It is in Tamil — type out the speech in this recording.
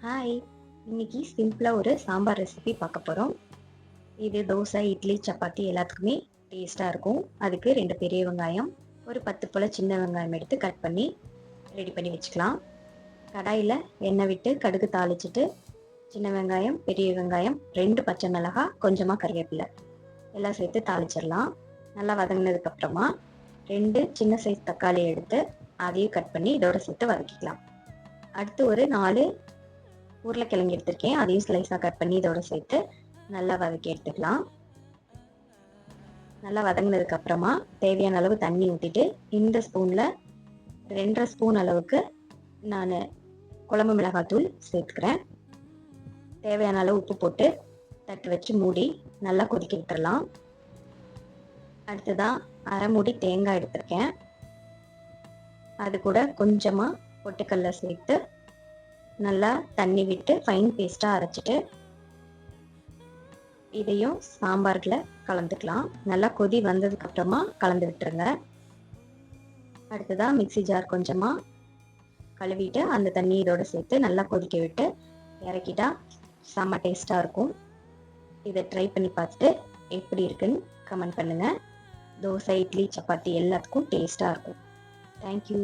ஹாய்! இன்னைக்கு சிம்பிளாக ஒரு சாம்பார் ரெசிபி பார்க்க போகிறோம். இது தோசை, இட்லி, சப்பாத்தி எல்லாத்துக்குமே டேஸ்ட்டாக இருக்கும். அதுக்கு 2 பெரிய வெங்காயம், ஒரு 10 போல் சின்ன வெங்காயம் எடுத்து கட் பண்ணி ரெடி பண்ணி வச்சுக்கலாம். கடாயில் எண்ணெய் விட்டு கடுகு தாளிச்சிட்டு சின்ன வெங்காயம், பெரிய வெங்காயம், 2 பச்சை மிளகாய், கொஞ்சமாக கறிவேப்பிலை எல்லாம் சேர்த்து தாளிச்சிடலாம். நல்லா வதங்கினதுக்கப்புறமா 2 சின்ன சைஸ் தக்காளி எடுத்து அதையும் கட் பண்ணி இதோட சேர்த்து வதக்கிக்கலாம். அடுத்து ஒரு 4 உருளைக்கிழங்கு எடுத்திருக்கேன், அதையும் ஸ்லைஸாக கட் பண்ணி இதோட சேர்த்து நல்லா வதக்கி எடுத்துக்கலாம். நல்லா வதங்கினதுக்கு அப்புறமா தேவையான அளவு தண்ணி ஊற்றிட்டு இந்த ஸ்பூனில் 2.5 ஸ்பூன் அளவுக்கு நான் குழம்பு மிளகாத்தூள் சேர்த்துக்கிறேன். தேவையான அளவு உப்பு போட்டு தட்டு வச்சு மூடி நல்லா கொதிக்க விட்டுறலாம். அடுத்ததாக அரை மூடி தேங்காய் எடுத்திருக்கேன், அது கூட கொஞ்சமாக பொட்டுக்கல்லை சேர்த்து நல்லா தண்ணி விட்டு ஃபைன் பேஸ்ட்டாக அரைச்சிட்டு இதையும் சாம்பாரில் கலந்துக்கலாம். நல்லா கொதி வந்ததுக்கு அப்புறமா கலந்து விட்டுருங்க. அடுத்ததாக மிக்ஸி ஜார் கொஞ்சமாக கழுவிட்டு அந்த தண்ணி இதோட சேர்த்து நல்லா கொதிக்க விட்டு இறக்கிட்டா செம்ம டேஸ்ட்டாக இருக்கும். இதை ட்ரை பண்ணி பார்த்துட்டு எப்படி இருக்குன்னு கமெண்ட் பண்ணுங்கள். தோசை, இட்லி, சப்பாத்தி எல்லாத்துக்கும் டேஸ்ட்டாக இருக்கும். தேங்க்யூ.